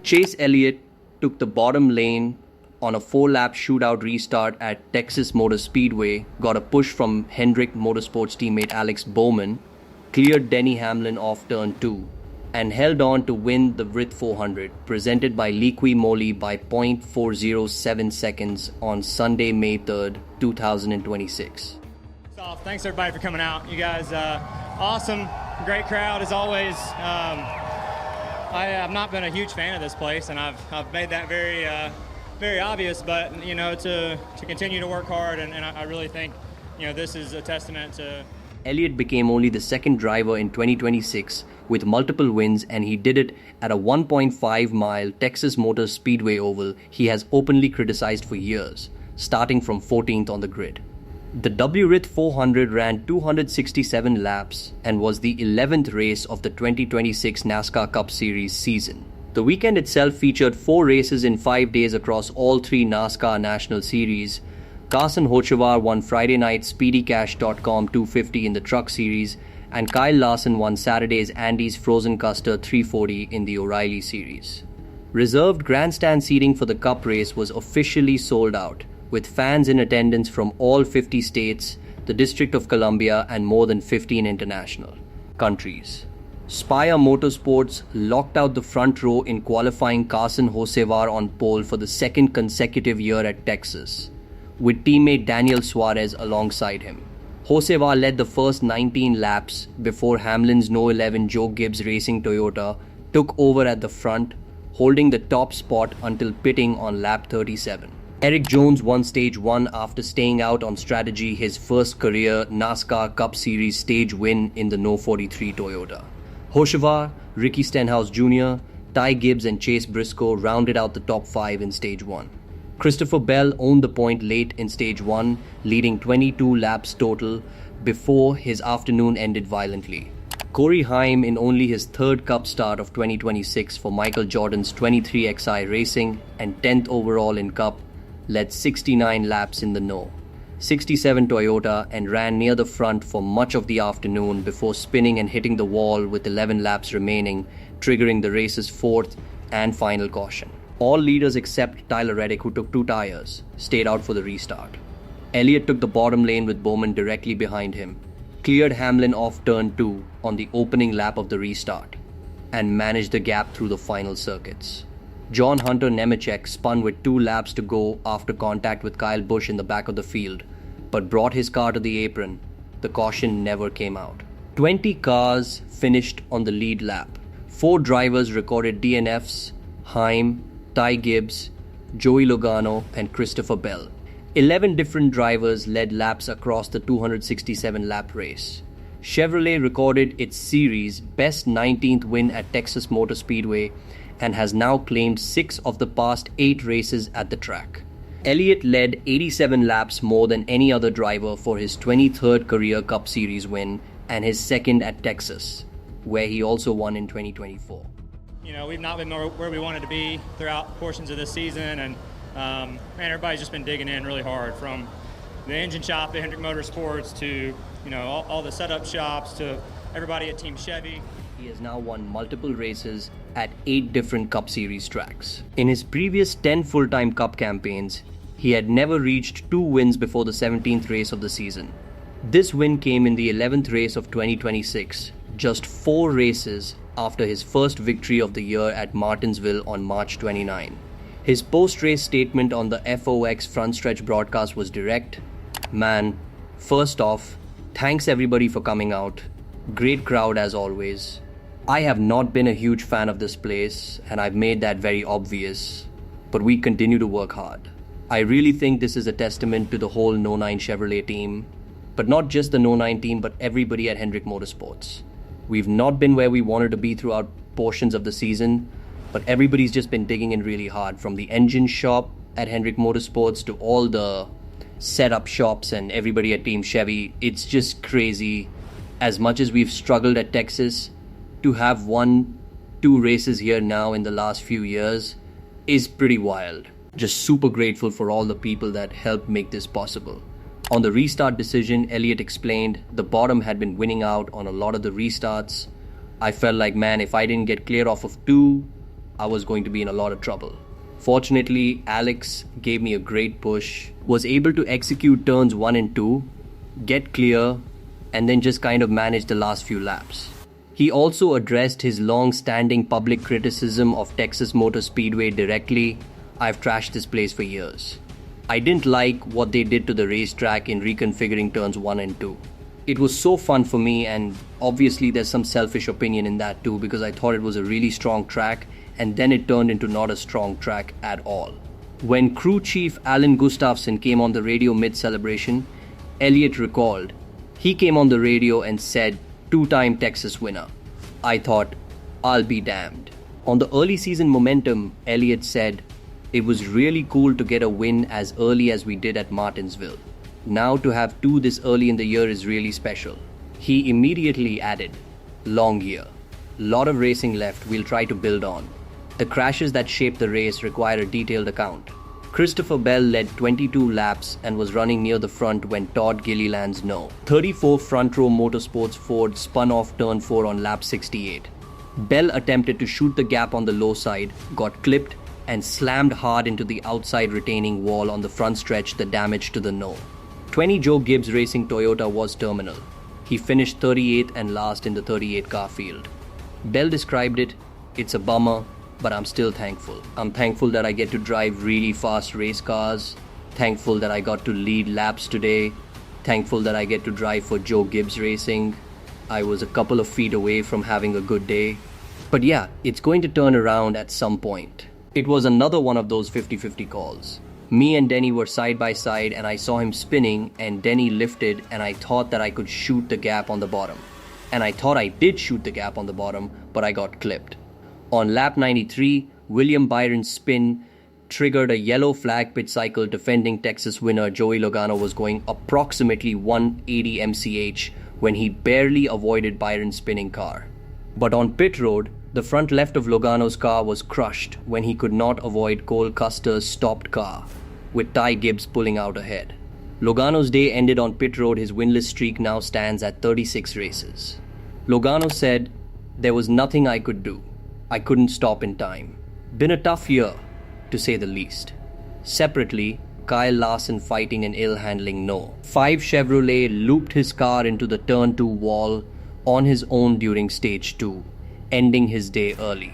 Chase Elliott took the bottom lane on a 4-lap shootout restart at Texas Motor Speedway, got a push from Hendrick Motorsports teammate Alex Bowman, cleared Denny Hamlin off turn 2, and held on to win the WRIT 400, presented by Liqui Moly by 0.407 seconds on Sunday, May 3rd, 2026. Thanks everybody for coming out. You guys, awesome, great crowd as always. I've not been a huge fan of this place, and I've made that very obvious. But you know, to continue to work hard, and I really think, you know, this is a testament to. Elliott became only the second driver in 2026 with multiple wins, and he did it at a 1.5-mile Texas Motor Speedway oval he has openly criticized for years, starting from 14th on the grid. The WRIT 400 ran 267 laps and was the 11th race of the 2026 NASCAR Cup Series season. The weekend itself featured 4 races in 5 days across all 3 NASCAR National Series. Carson Hocevar won Friday night's SpeedyCash.com 250 in the Truck Series, and Kyle Larson won Saturday's Andy's Frozen Custard 340 in the O'Reilly Series. Reserved grandstand seating for the Cup race was officially sold out, with fans in attendance from all 50 states, the District of Columbia, and more than 15 international countries. Spire Motorsports locked out the front row in qualifying Carson Hocevar on pole for the second consecutive year at Texas, with teammate Daniel Suarez alongside him. Hocevar led the first 19 laps before Hamlin's No. 11 Joe Gibbs Racing Toyota took over at the front, holding the top spot until pitting on lap 37. Eric Jones won Stage 1 after staying out on strategy, his first career NASCAR Cup Series stage win in the No. 43 Toyota. Hocevar, Ricky Stenhouse Jr., Ty Gibbs and Chase Briscoe rounded out the top 5 in Stage 1. Christopher Bell owned the point late in Stage 1, leading 22 laps total before his afternoon ended violently. Corey Heim, in only his 3rd Cup start of 2026 for Michael Jordan's 23XI Racing and 10th overall in Cup, led 69 laps in the No. 67 Toyota and ran near the front for much of the afternoon before spinning and hitting the wall with 11 laps remaining, triggering the race's 4th and final caution. All leaders except Tyler Reddick, who took 2 tires, stayed out for the restart. Elliott took the bottom lane with Bowman directly behind him, cleared Hamlin off turn 2 on the opening lap of the restart, and managed the gap through the final circuits. John Hunter Nemechek spun with 2 laps to go after contact with Kyle Busch in the back of the field, but brought his car to the apron. The caution never came out. 20 cars finished on the lead lap. 4 drivers recorded DNFs: Heim, Ty Gibbs, Joey Logano, and Christopher Bell. 11 different drivers led laps across the 267-lap race. Chevrolet recorded its series' best 19th win at Texas Motor Speedway and has now claimed 6 of the past 8 races at the track. Elliott led 87 laps more than any other driver for his 23rd career Cup Series win and his 2nd at Texas, where he also won in 2024. You know, we've not been where we wanted to be throughout portions of this season, and man, everybody's just been digging in really hard, from the engine shop at Hendrick Motorsports to, you know, all the setup shops to everybody at Team Chevy. He has now won multiple races at 8 different Cup Series tracks. In his previous 10 full-time Cup campaigns, he had never reached 2 wins before the 17th race of the season. This win came in the 11th race of 2026, just 4 races after his first victory of the year at Martinsville on March 29. His post-race statement on the FOX front stretch broadcast was direct. "Man, first off, thanks everybody for coming out. Great crowd as always. I have not been a huge fan of this place, and I've made that very obvious, but we continue to work hard. I really think this is a testament to the whole No. 9 Chevrolet team, but not just the No. 9 team, but everybody at Hendrick Motorsports. We've not been where we wanted to be throughout portions of the season, but everybody's just been digging in really hard, from the engine shop at Hendrick Motorsports to all the setup shops and everybody at Team Chevy. It's just crazy. As much as we've struggled at Texas, to have won 2 races here now in the last few years is pretty wild. Just super grateful for all the people that helped make this possible." On the restart decision, Elliott explained, "The bottom had been winning out on a lot of the restarts. I felt like, man, if I didn't get clear off of 2, I was going to be in a lot of trouble. Fortunately, Alex gave me a great push, was able to execute turns 1 and 2, get clear, and then just kind of manage the last few laps. He also addressed his long-standing public criticism of Texas Motor Speedway directly. I've trashed this place for years. I didn't like what they did to the racetrack in reconfiguring turns 1 and 2. It was so fun for me, and obviously there's some selfish opinion in that too, because I thought it was a really strong track, and then it turned into not a strong track at all. When crew chief Alan Gustafson came on the radio mid-celebration, Elliott recalled, he came on the radio and said, "Two-time Texas winner." I thought, I'll be damned. On the early season momentum, Elliott said, it was really cool to get a win as early as we did at Martinsville. Now to have 2 this early in the year is really special. He immediately added, long year. Lot of racing left we'll try to build on. The crashes that shaped the race require a detailed account. Christopher Bell led 22 laps and was running near the front when Todd Gilliland's no. 34 front row Motorsports Ford spun off turn 4 on lap 68. Bell attempted to shoot the gap on the low side, got clipped, and slammed hard into the outside retaining wall on the front stretch, the damage to the no. 20 Joe Gibbs Racing Toyota was terminal. He finished 38th and last in the 38 car field. Bell described it, it's a bummer, but I'm still thankful. I'm thankful that I get to drive really fast race cars, thankful that I got to lead laps today, thankful that I get to drive for Joe Gibbs Racing. I was a couple of feet away from having a good day. But yeah, it's going to turn around at some point. It was another one of those 50-50 calls. Me and Denny were side by side and I saw him spinning and Denny lifted and I thought that I could shoot the gap on the bottom. And I thought I did shoot the gap on the bottom, but I got clipped. On lap 93, William Byron's spin triggered a yellow flag pit cycle. Defending Texas winner Joey Logano was going approximately 180 mph when he barely avoided Byron's spinning car. But on pit road, the front left of Logano's car was crushed when he could not avoid Cole Custer's stopped car, with Ty Gibbs pulling out ahead. Logano's day ended on pit road. His winless streak now stands at 36 races. Logano said, "There was nothing I could do. I couldn't stop in time. Been a tough year, to say the least." Separately, Kyle Larson fighting an ill-handling no. 5 Chevrolet looped his car into the turn 2 wall on his own during stage 2, ending his day early.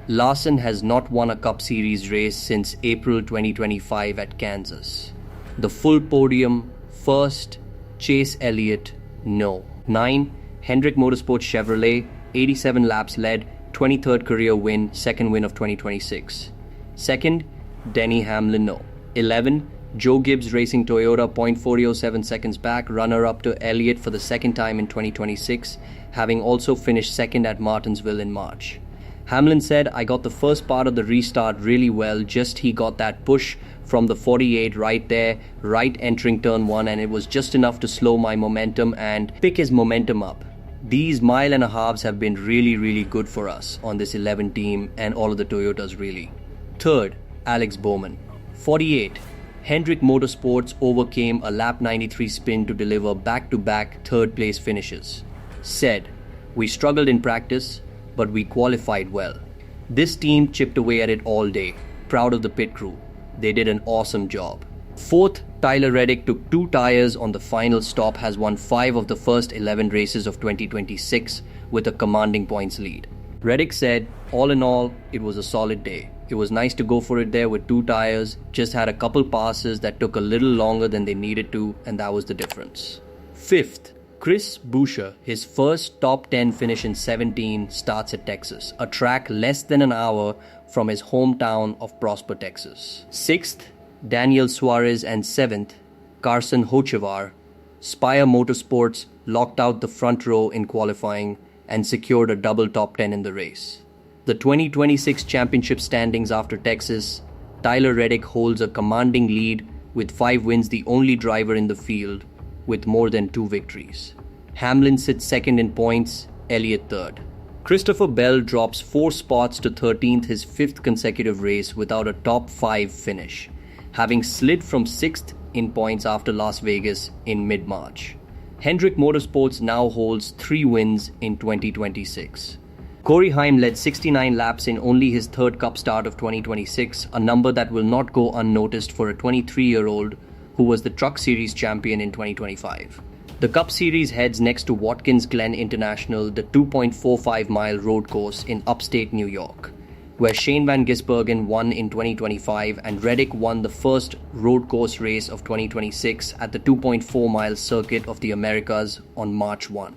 Larson has not won a Cup Series race since April 2025 at Kansas. The full podium, first, Chase Elliott, no. 9, Hendrick Motorsports Chevrolet, 87 laps led, 23rd career win, second win of 2026. Second, Denny Hamlin, no. 11, Joe Gibbs Racing Toyota, 0.407 seconds back, runner-up to Elliott for the second time in 2026, having also finished second at Martinsville in March. Hamlin said, "I got the first part of the restart really well, just he got that push from the 48 right there, right entering turn 1, and it was just enough to slow my momentum and pick his momentum up. These mile and a halves have been really good for us on this 11 team and all of the Toyotas really." Third, Alex Bowman. 48, Hendrick Motorsports overcame a lap 93 spin to deliver back-to-back third place finishes. Said, "We struggled in practice, but we qualified well. This team chipped away at it all day. Proud of the pit crew. They did an awesome job." Fourth, Tyler Reddick took 2 tires on the final stop, has won 5 of the first 11 races of 2026 with a commanding points lead. Reddick said, "All in all, it was a solid day. It was nice to go for it there with 2 tires, just had a couple passes that took a little longer than they needed to, and that was the difference." Fifth, Chris Busch, his first top 10 finish in 17, starts at Texas, a track less than an hour from his hometown of Prosper, Texas. Sixth, Daniel Suarez, and 7th, Carson Hocevar. Spire Motorsports locked out the front row in qualifying and secured a double top 10 in the race. The 2026 championship standings after Texas, Tyler Reddick holds a commanding lead with 5 wins, the only driver in the field with more than 2 victories. Hamlin sits second in points, Elliott third. Christopher Bell drops 4 spots to 13th, his 5th consecutive race without a top 5 finish, having slid from 6th in points after Las Vegas in mid-March. Hendrick Motorsports now holds 3 wins in 2026. Corey Heim led 69 laps in only his third Cup start of 2026, a number that will not go unnoticed for a 23-year-old who was the Truck Series champion in 2025. The Cup Series heads next to Watkins Glen International, the 2.45-mile road course in upstate New York, where Shane Van Gisbergen won in 2025 and Reddick won the first road course race of 2026 at the 2.4-mile Circuit of the Americas on March 1.